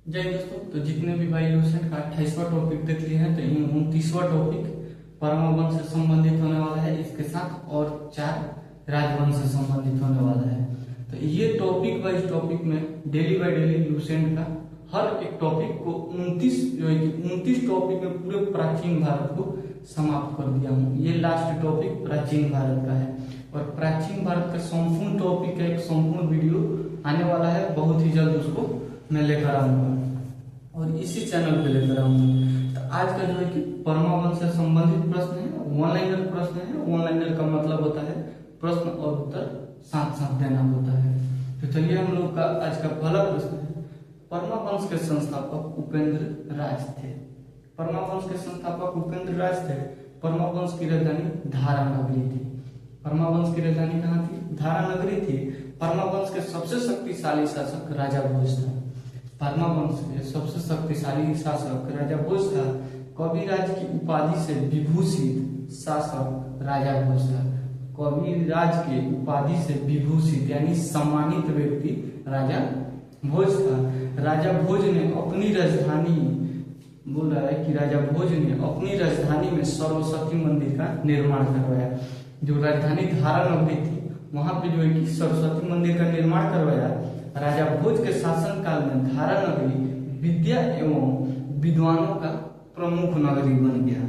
जय दोस्तों, तो जितने भी भाई लूसेंट का 28वां टॉपिक देख लिए हैं, तो 29वां टॉपिक परमावंश से संबंधित होने वाला है। इसके साथ और 4 राजवंश से संबंधित होने वाला है। तो ये टॉपिक वाइज टॉपिक में डेली बाय डेली लूसेंट का हर एक टॉपिक को 29 टॉपिक में पूरे प्राचीन भारत को समाप्त कर दिया हूँ। ये लास्ट टॉपिक प्राचीन भारत का है और प्राचीन भारत का संपूर्ण टॉपिक का एक संपूर्ण वीडियो आने वाला है। बहुत ही जल्द उसको मैं लेकर आऊंगा और इसी चैनल पे लेकर आऊंगा। तो आज का जो है कि परमावंश से संबंधित प्रश्न है, वन लाइनर प्रश्न है। वन लाइनर का मतलब होता है प्रश्न और उत्तर साथ साथ देना होता है। तो चलिए हम लोग का आज का पहला प्रश्न है, परमावंश के संस्थापक उपेंद्र राज थे। परमावंश के संस्थापक उपेंद्र राज थे। परमावंश की राजधानी धारा नगरी थी। परमावंश की राजधानी कहाँ थी? धारा नगरी थी। परमावंश के सबसे शक्तिशाली शासक राजा भोज था। परमावंश के सबसे शक्तिशाली शासक राजा भोज था। कविराज की उपाधि से विभूषित शासक राजा भोज था। कविराज के उपाधि से विभूषित यानी सम्मानित व्यक्ति राजा भोज था। राजा भोज ने अपनी राजधानी बोल रहा है कि राजा भोज ने अपनी राजधानी में सरस्वती मंदिर का निर्माण करवाया। जो राजधानी धारा नगरी थी वहां पे जो है कि सरस्वती मंदिर का निर्माण करवाया। राजा भोज के शासन काल में धारा नगरी विद्या एवं विद्वानों का प्रमुख नगरी बन गया।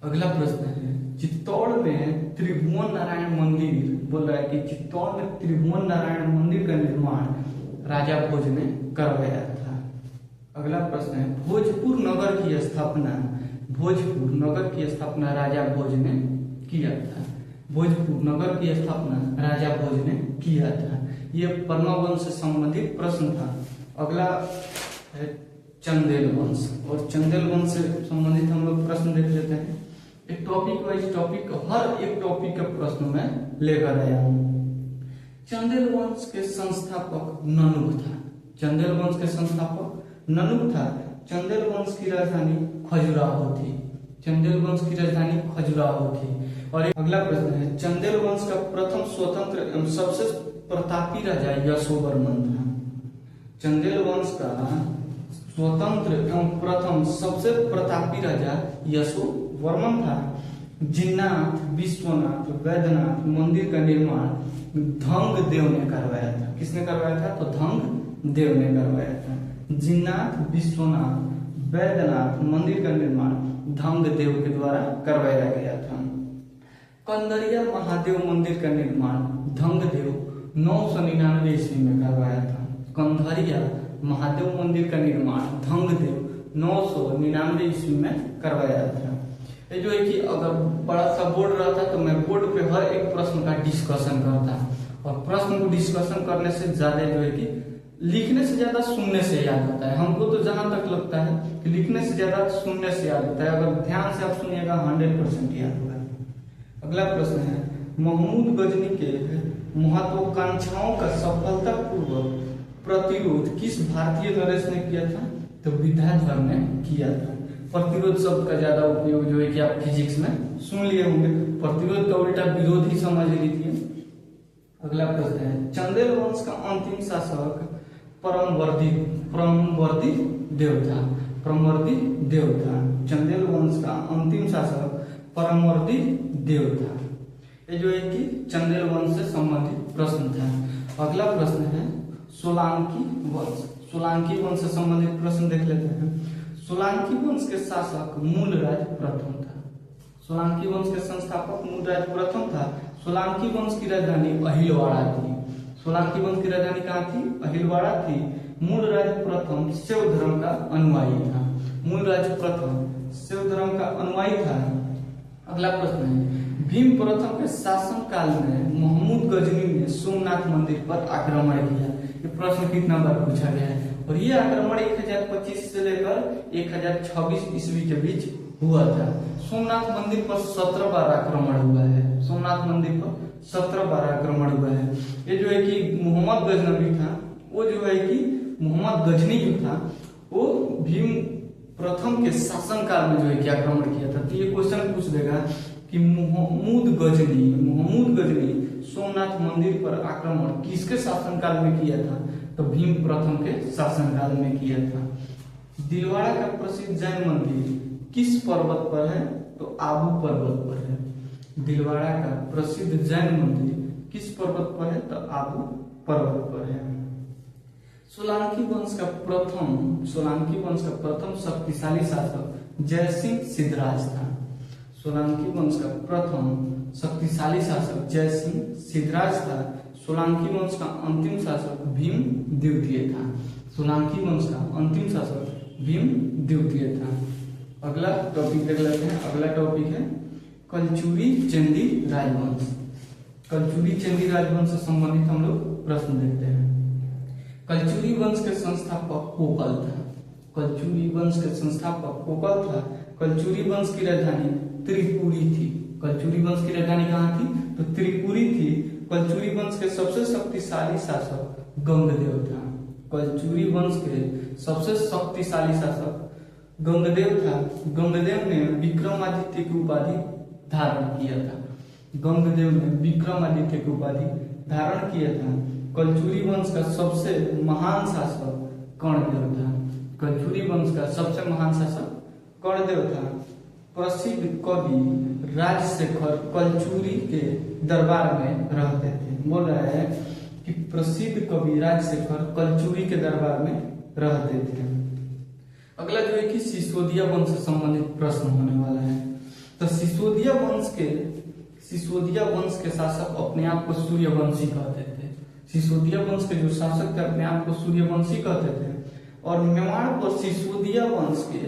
अगला प्रश्न है, चित्तौड़ में त्रिभुवन नारायण मंदिर बोल रहा है कि चित्तौड़ में त्रिभुवन नारायण मंदिर का निर्माण राजा भोज ने करवाया था। अगला प्रश्न है, भोजपुर नगर की स्थापना राजा भोज ने किया था। भोजपुर नगर की स्थापना राजा भोज ने किया था। यह परमावंश से संबंधित प्रश्न था। अगला है चंदेल वंश और चंदेल वंश से संबंधित हम लोग प्रश्न देख लेते हैं। एक टॉपिक वाइज टॉपिक, हर एक टॉपिक का प्रश्न मैं लेकर आया हूँ। चंदेल वंश के संस्थापक ननुक था। चंदेल वंश के संस्थापक ननुक था। चंदेल वंश की राजधानी खजुराहो थी। चंदेल वंश की राजधानी खजुराहो थी। और अगला प्रश्न है, चंदेल वंश का प्रथम स्वतंत्र एवं सबसे प्रतापी राजा यशोवर्मन था। चंदेल वंश का स्वतंत्र एवं प्रथम सबसे प्रतापी राजा यशोवर्मन था। जिन्नाथ, विश्वनाथ, वैद्यनाथ मंदिर का निर्माण धंग देव ने करवाया था। किसने करवाया था? तो धंग देव ने करवाया था। जिन्नाथ, विश्वनाथ, वैद्यनाथ मंदिर का निर्माण धंग देव के द्वारा करवाया गया था। कंदरिया महादेव मंदिर का निर्माण धंग देव 999 ईस्वी में करवाया था। कंदरिया महादेव मंदिर का निर्माण धंग देव 999 ईस्वी में करवाया था। ये जो है कि अगर बड़ा सा बोर्ड रहता तो मैं बोर्ड पे हर एक प्रश्न का डिस्कशन करता और प्रश्न को डिस्कशन करने से ज्यादा जो है कि लिखने से ज्यादा सुनने से याद होता है। हमको तो जहां तक लगता है कि लिखने से ज्यादा सुनने से याद होता है। अगर ध्यान से आप सुनिएगा 100% याद होगा। अगला प्रश्न है, महमूद गजनी के महत्वाकांक्षाओं का सफलतापूर्वक प्रतिरोध किस भारतीय नरेश ने किया था? तो विद्याधर ने किया था। प्रतिरोध शब्द का ज्यादा उपयोग जो है कि आप फिजिक्स में सुन लिए होंगे। प्रतिरोध का उल्टा विरोध ही समझ लीजिए। अगला प्रश्न है, चंदेल वंश का अंतिम शासक परमवर्दी देव था। चंदेल वंश का अंतिम शासक परमवर्दी देव था। ये जो है कि चंदेल वंश से संबंधित प्रश्न था। अगला प्रश्न है सोलंकी वंश। सोलंकी वंश से संबंधित प्रश्न देख लेते हैं। सोलंकी वंश के शासक मूलराज प्रथम था। सोलंकी वंश के संस्थापक मूलराज प्रथम था। सोलंकी वंश की राजधानी अहिलवाड़ा थी। सोलंकी वंश की राजधानी कहाँ थी? अहिलवाड़ा थी। मूलराज प्रथम शैव धर्म का अनुयायी था। मूलराज प्रथम शैव धर्म का अनुयायी था। अगला प्रश्न है, भीम प्रथम के शासन काल में महमूद गजनी ने सोमनाथ मंदिर पर आक्रमण किया। ये प्रश्न कितना बार पूछा गया है और ये आक्रमण 1025 से लेकर 1026 ईस्वी के बीच हुआ था। सोमनाथ मंदिर पर 17 बार आक्रमण हुआ है। सोमनाथ मंदिर पर 17 बार आक्रमण हुआ है। ये जो है कि मोहम्मद गजनवी था, वो जो है कि मोहम्मद गजनी जो था वो भीम प्रथम के शासन काल में जो है कि आक्रमण किया था। तो ये क्वेश्चन पूछ देगा कि महमूद गजनी सोमनाथ मंदिर पर आक्रमण किसके शासन काल में किया था? तो भीम प्रथम के शासनकाल में किया था। दिलवाड़ा का प्रसिद्ध जैन मंदिर किस पर्वत पर है? तो आबू पर्वत पर है। दिलवाड़ा का प्रसिद्ध जैन मंदिर किस पर्वत पर है? तो आबू पर्वत पर है। सोलंकी वंश का प्रथम शक्तिशाली शासक जयसिंह सिद्धराज था। सोलंकी वंश का प्रथम शक्तिशाली शासक जयसिंह सिद्धराज था। सोलंकी वंश का अंतिम शासक भीम द्वितीय था। सोलंकी वंश का अंतिम शासक भीम द्वितीय था। अगला टॉपिक देख लेते हैं। अगला टॉपिक है कलचुरी चंदी राजवंश। कलचुरी चंदी राजवंश से संबंधित हम लोग प्रश्न देखते हैं। कलचुरी वंश के संस्थापक कोकल था। कलचुरी वंश के संस्थापक कोकल था। कलचुरी वंश की राजधानी त्रिपुरी थी। कलचुरी वंश की राजधानी कहाँ थी? तो त्रिपुरी थी। कलचुरी वंश के सबसे शक्तिशाली शासक गंगदेव था। कलचुरी वंश के सबसे शक्तिशाली शासक गंगदेव था। गंगदेव ने विक्रमादित्य की उपाधि धारण किया था। गंगदेव ने विक्रमादित्य की उपाधि धारण किया था। कलचुरी वंश का सबसे महान शासक कर्णदेव था। कलचुरी वंश का सबसे महान शासक कर्णदेव था। प्रसिद्ध कवि राजशेखर कलचुरी के दरबार में रहते थे। बोल रहा है कि प्रसिद्ध कवि राजशेखर कलचुरी के दरबार में रहते थे। अगला जो है कि सिसोदिया वंश से संबंधित प्रश्न होने वाला है। तो सिसोदिया वंश के शासक अपने आप को सूर्यवंशी कहते थे। सिसोदिया वंश के जो शासक थे अपने आप को सूर्यवंशी कहते थे। और मेवाड़ पर सिसोदिया वंश के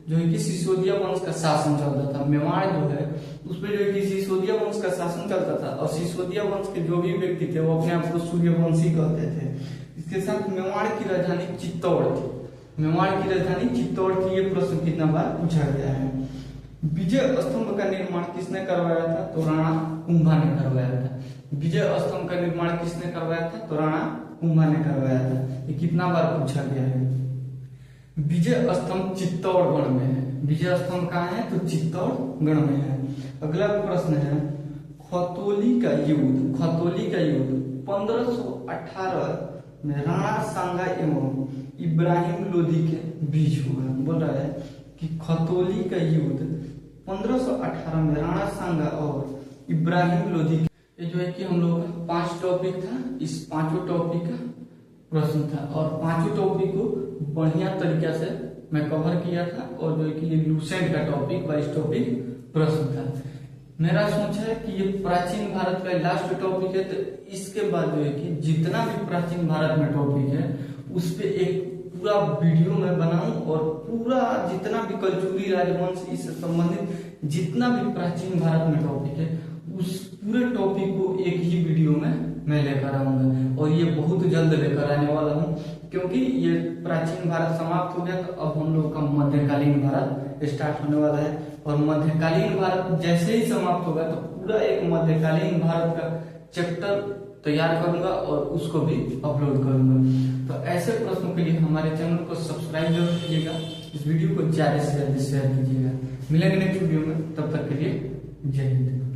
जो है कि सिसोदिया वंश का शासन चलता था। मेवाड़ जो है उसमें जो है कि सिसोदिया वंश का शासन चलता था और सिसोदिया वंश के जो भी व्यक्ति थे वो अपने आप को सूर्यवंशी कहते थे। इसके साथ मेवाड़ की राजधानी चित्तौड़ थी। मेवाड़ की राजधानी चित्तौड़ की। ये प्रश्न कितना बार पूछा गया है। विजय स्तंभ का निर्माण किसने करवाया था? तो राणा कुंभा ने करवाया था। विजय स्तंभ का निर्माण किसने करवाया था? तो राणा कुंभा ने करवाया था। ये कितना बार पूछा गया है। विजय स्तंभ चित्तौड़गढ़ में है। विजय स्तंभ कहाँ है? तो चित्तौड़गढ़ में है। अगला प्रश्न है खतौली का युद्ध 1518 में राणा सांगा एवं इब्राहिम लोधी के बीच हुआ। बोल रहा है कि खतौली का युद्ध 1518 में राणा सांगा और इब्राहिम लोधी। ये जो है कि हम लोग 5 टॉपिक था। इस 5 टॉपिक का प्रश्न था और 5 टॉपिक को बढ़िया तरीके से मैं कवर किया था। और जो है कि ये लूसेंट का टॉपिक 22 टॉपिक प्रश्न था। मेरा सोच है कि ये प्राचीन भारत का लास्ट टॉपिक है। तो इसके बाद जो है कि जितना भी प्राचीन भारत में टॉपिक है उस पे एक पूरा वीडियो में बनाऊं और पूरा जितना भी कलचुरी राजवंश इससे संबंधित जितना भी प्राचीन भारत में टॉपिक है उस पूरे टॉपिक को एक ही वीडियो में मैं लेकर आऊंगा। और ये बहुत जल्द लेकर आने वाला हूँ क्योंकि ये प्राचीन भारत समाप्त हो गया तो अब हम लोग का मध्यकालीन भारत स्टार्ट होने वाला है। और मध्यकालीन भारत जैसे ही समाप्त होगा तो पूरा एक मध्यकालीन भारत का चैप्टर तैयार करूंगा और उसको भी अपलोड करूंगा। तो ऐसे प्रश्नों के लिए हमारे चैनल को सब्सक्राइब जरूर कीजिएगा। इस वीडियो को ज्यादा से ज्यादा शेयर कीजिएगा। मिलेंगे नेक्स्ट वीडियो में, तब तक के लिए जय हिंद।